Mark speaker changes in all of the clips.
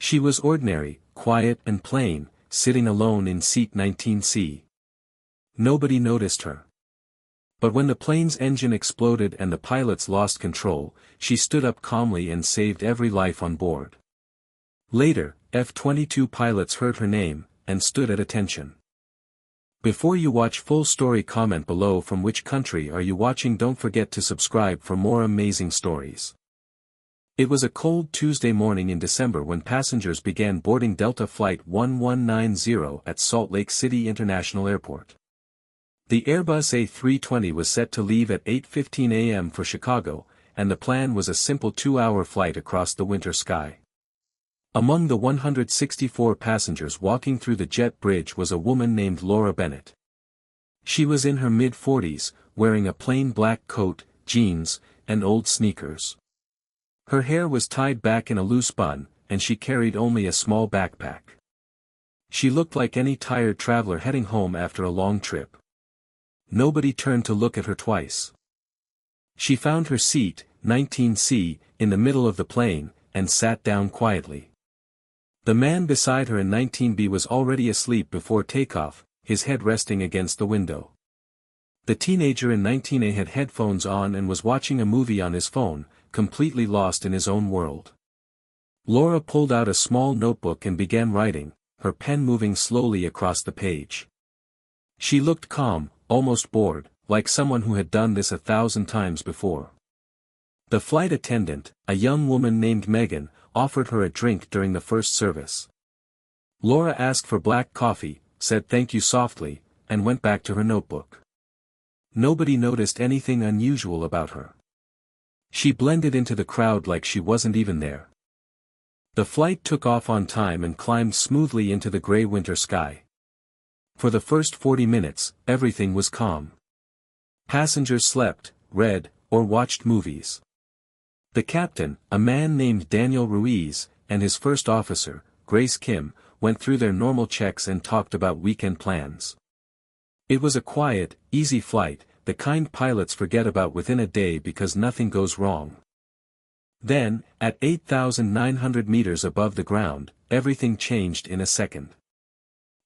Speaker 1: She was ordinary, quiet and plain, sitting alone in seat 19C. Nobody noticed her. But when the plane's engine exploded and the pilots lost control, she stood up calmly and saved every life on board. Later, F-22 pilots heard her name, and stood at attention. Before you watch full story, comment below from which country are you watching. Don't forget to subscribe for more amazing stories. It was a cold Tuesday morning in December when passengers began boarding Delta Flight 1190 at Salt Lake City International Airport. The Airbus A320 was set to leave at 8:15 a.m. for Chicago, and the plan was a simple 2-hour flight across the winter sky. Among the 164 passengers walking through the jet bridge was a woman named Laura Bennett. She was in her mid-40s, wearing a plain black coat, jeans, and old sneakers. Her hair was tied back in a loose bun, and she carried only a small backpack. She looked like any tired traveler heading home after a long trip. Nobody turned to look at her twice. She found her seat, 19C, in the middle of the plane, and sat down quietly. The man beside her in 19B was already asleep before takeoff, his head resting against the window. The teenager in 19A had headphones on and was watching a movie on his phone, completely lost in his own world. Laura pulled out a small notebook and began writing, her pen moving slowly across the page. She looked calm, almost bored, like someone who had done this 1,000 times before. The flight attendant, a young woman named Megan, offered her a drink during the first service. Laura asked for black coffee, said thank you softly, and went back to her notebook. Nobody noticed anything unusual about her. She blended into the crowd like she wasn't even there. The flight took off on time and climbed smoothly into the gray winter sky. For the first 40 minutes, everything was calm. Passengers slept, read, or watched movies. The captain, a man named Daniel Ruiz, and his first officer, Grace Kim, went through their normal checks and talked about weekend plans. It was a quiet, easy flight, the kind pilots forget about within a day because nothing goes wrong. Then, at 8,900 meters above the ground, everything changed in a second.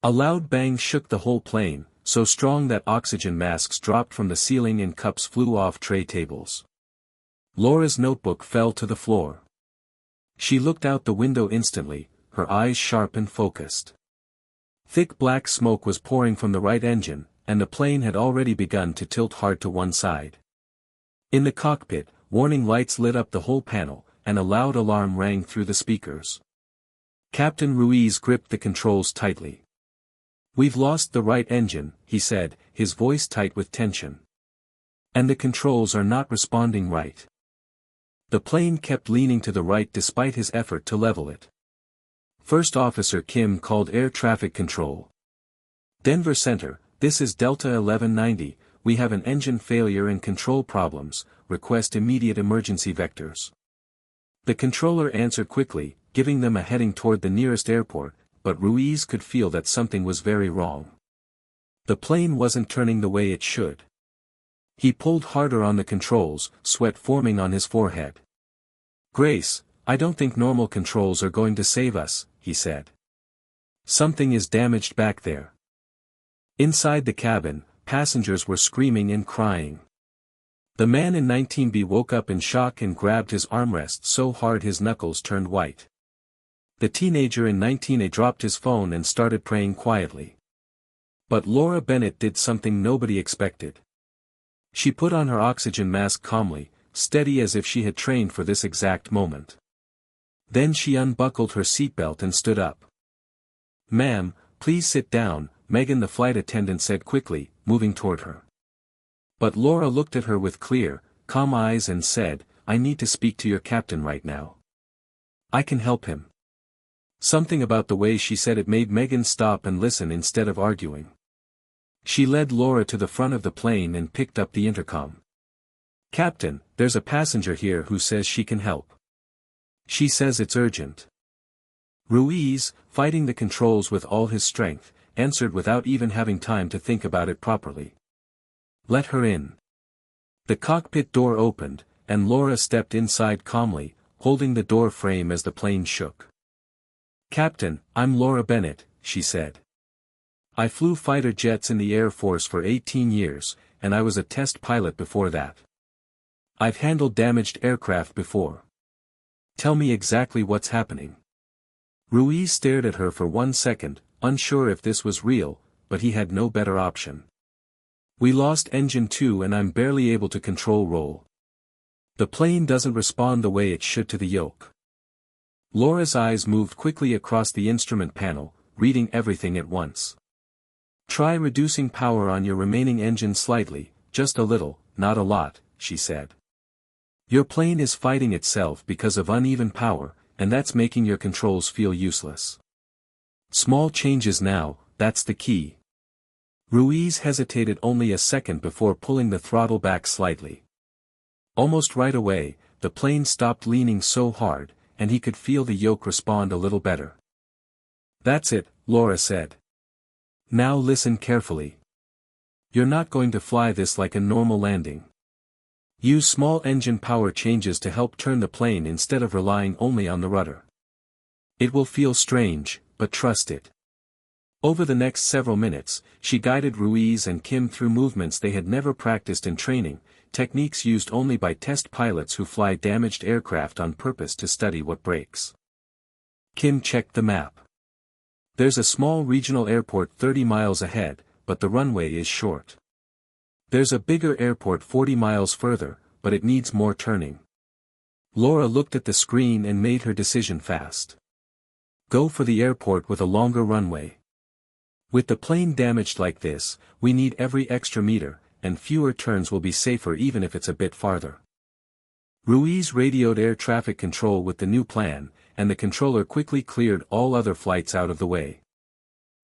Speaker 1: A loud bang shook the whole plane, so strong that oxygen masks dropped from the ceiling and cups flew off tray tables. Laura's notebook fell to the floor. She looked out the window instantly, her eyes sharp and focused. Thick black smoke was pouring from the right engine, and the plane had already begun to tilt hard to one side. In the cockpit, warning lights lit up the whole panel, and a loud alarm rang through the speakers. Captain Ruiz gripped the controls tightly. "We've lost the right engine," he said, his voice tight with tension. "And the controls are not responding right." The plane kept leaning to the right despite his effort to level it. First Officer Kim called air traffic control. "Denver Center, this is Delta 1190, we have an engine failure and control problems, request immediate emergency vectors." The controller answered quickly, giving them a heading toward the nearest airport, but Ruiz could feel that something was very wrong. The plane wasn't turning the way it should. He pulled harder on the controls, sweat forming on his forehead. "Grace, I don't think normal controls are going to save us," he said. "Something is damaged back there." Inside the cabin, passengers were screaming and crying. The man in 19B woke up in shock and grabbed his armrest so hard his knuckles turned white. The teenager in 19A dropped his phone and started praying quietly. But Laura Bennett did something nobody expected. She put on her oxygen mask calmly, steady as if she had trained for this exact moment. Then she unbuckled her seatbelt and stood up. "Ma'am, please sit down," Megan the flight attendant said quickly, moving toward her. But Laura looked at her with clear, calm eyes and said, "I need to speak to your captain right now. I can help him." Something about the way she said it made Megan stop and listen instead of arguing. She led Laura to the front of the plane and picked up the intercom. "Captain, there's a passenger here who says she can help. She says it's urgent." Ruiz, fighting the controls with all his strength, answered without even having time to think about it properly. "Let her in." The cockpit door opened, and Laura stepped inside calmly, holding the door frame as the plane shook. "Captain, I'm Laura Bennett," she said. "I flew fighter jets in the Air Force for 18 years, and I was a test pilot before that. I've handled damaged aircraft before. Tell me exactly what's happening." Ruiz stared at her for 1 second, unsure if this was real, but he had no better option. "We lost engine 2 and I'm barely able to control roll. The plane doesn't respond the way it should to the yoke." Laura's eyes moved quickly across the instrument panel, reading everything at once. "Try reducing power on your remaining engine slightly, just a little, not a lot," she said. "Your plane is fighting itself because of uneven power, and that's making your controls feel useless. Small changes now, that's the key." Ruiz hesitated only a second before pulling the throttle back slightly. Almost right away, the plane stopped leaning so hard, and he could feel the yoke respond a little better. "That's it," Laura said. "Now listen carefully. You're not going to fly this like a normal landing. Use small engine power changes to help turn the plane instead of relying only on the rudder. It will feel strange, but trust it." Over the next several minutes, she guided Ruiz and Kim through movements they had never practiced in training, techniques used only by test pilots who fly damaged aircraft on purpose to study what breaks. Kim checked the map. "There's a small regional airport 30 miles ahead, but the runway is short. There's a bigger airport 40 miles further, but it needs more turning." Laura looked at the screen and made her decision fast. "Go for the airport with a longer runway. With the plane damaged like this, we need every extra meter, and fewer turns will be safer even if it's a bit farther." Ruiz radioed air traffic control with the new plan, and the controller quickly cleared all other flights out of the way.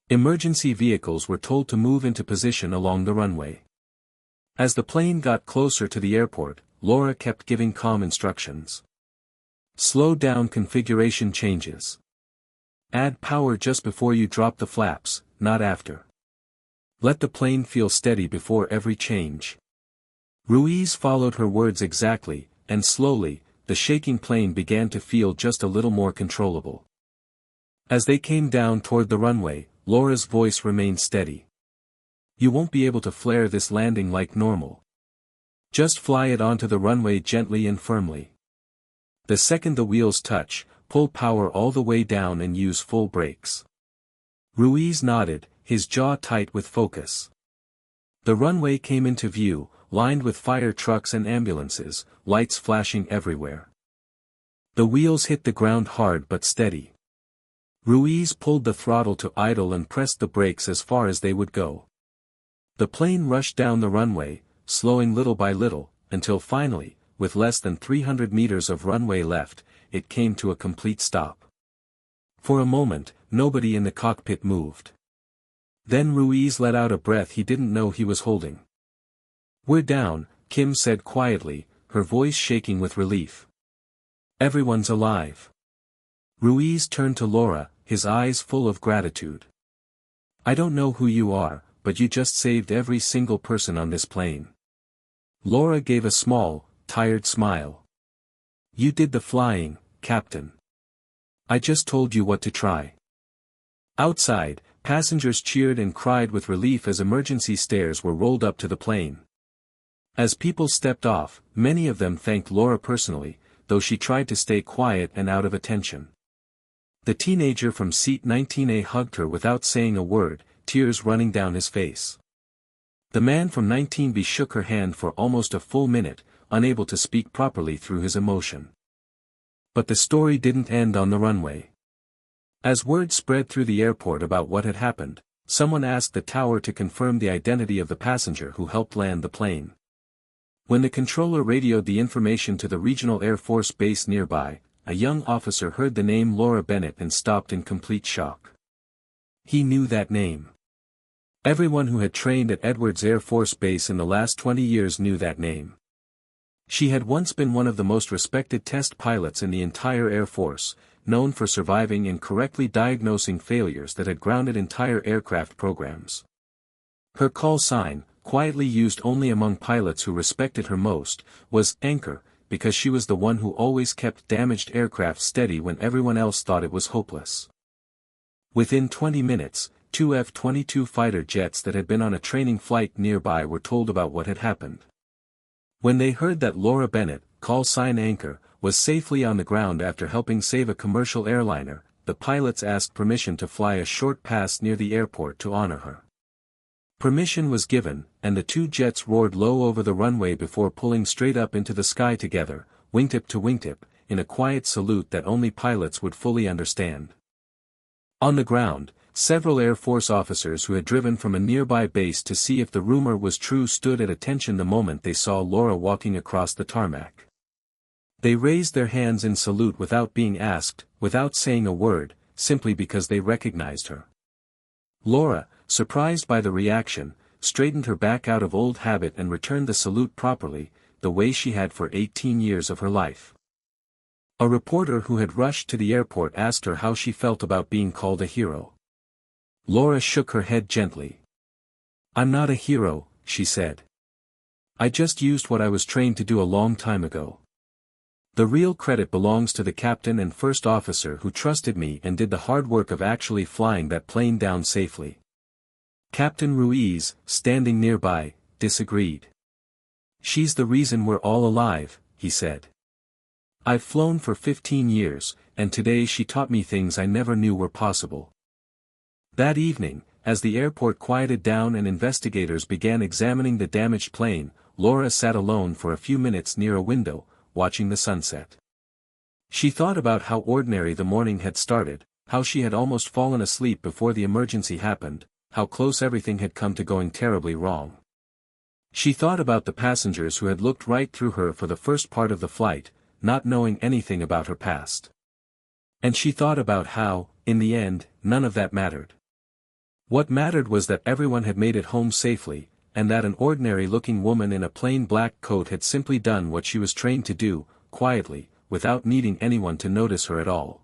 Speaker 1: Emergency vehicles were told to move into position along the runway. As the plane got closer to the airport, Laura kept giving calm instructions. "Slow down configuration changes. Add power just before you drop the flaps, not after. Let the plane feel steady before every change." Ruiz followed her words exactly, and slowly, the shaking plane began to feel just a little more controllable. As they came down toward the runway, Laura's voice remained steady. "You won't be able to flare this landing like normal. Just fly it onto the runway gently and firmly. The second the wheels touch, pull power all the way down and use full brakes." Ruiz nodded, his jaw tight with focus. The runway came into view, lined with fire trucks and ambulances, lights flashing everywhere. The wheels hit the ground hard but steady. Ruiz pulled the throttle to idle and pressed the brakes as far as they would go. The plane rushed down the runway, slowing little by little, until finally, with less than 300 meters of runway left, it came to a complete stop. For a moment, nobody in the cockpit moved. Then Ruiz let out a breath he didn't know he was holding. "We're down," Kim said quietly, her voice shaking with relief. "Everyone's alive." Ruiz turned to Laura, his eyes full of gratitude. "I don't know who you are, but you just saved every single person on this plane." Laura gave a small, tired smile. "You did the flying, Captain. I just told you what to try." Outside, passengers cheered and cried with relief as emergency stairs were rolled up to the plane. As people stepped off, many of them thanked Laura personally, though she tried to stay quiet and out of attention. The teenager from seat 19A hugged her without saying a word, tears running down his face. The man from 19B shook her hand for almost a full minute, unable to speak properly through his emotion. But the story didn't end on the runway. As word spread through the airport about what had happened, someone asked the tower to confirm the identity of the passenger who helped land the plane. When the controller radioed the information to the regional Air Force base nearby, a young officer heard the name Laura Bennett and stopped in complete shock. He knew that name. Everyone who had trained at Edwards Air Force Base in the last 20 years knew that name. She had once been one of the most respected test pilots in the entire Air Force, known for surviving and correctly diagnosing failures that had grounded entire aircraft programs. Her call sign, quietly used only among pilots who respected her most, was Anchor, because she was the one who always kept damaged aircraft steady when everyone else thought it was hopeless. Within 20 minutes, two F-22 fighter jets that had been on a training flight nearby were told about what had happened. When they heard that Laura Bennett, call sign Anchor, was safely on the ground after helping save a commercial airliner, the pilots asked permission to fly a short pass near the airport to honor her. Permission was given, and the two jets roared low over the runway before pulling straight up into the sky together, wingtip to wingtip, in a quiet salute that only pilots would fully understand. On the ground, several Air Force officers who had driven from a nearby base to see if the rumor was true stood at attention the moment they saw Laura walking across the tarmac. They raised their hands in salute without being asked, without saying a word, simply because they recognized her. Laura, surprised by the reaction, straightened her back out of old habit and returned the salute properly, the way she had for 18 years of her life. A reporter who had rushed to the airport asked her how she felt about being called a hero. Laura shook her head gently. "I'm not a hero," she said. "I just used what I was trained to do a long time ago. The real credit belongs to the captain and first officer who trusted me and did the hard work of actually flying that plane down safely." Captain Ruiz, standing nearby, disagreed. "She's the reason we're all alive," he said. "I've flown for 15 years, and today she taught me things I never knew were possible." That evening, as the airport quieted down and investigators began examining the damaged plane, Laura sat alone for a few minutes near a window, watching the sunset. She thought about how ordinary the morning had started, how she had almost fallen asleep before the emergency happened, how close everything had come to going terribly wrong. She thought about the passengers who had looked right through her for the first part of the flight, not knowing anything about her past. And she thought about how, in the end, none of that mattered. What mattered was that everyone had made it home safely, and that an ordinary-looking woman in a plain black coat had simply done what she was trained to do, quietly, without needing anyone to notice her at all.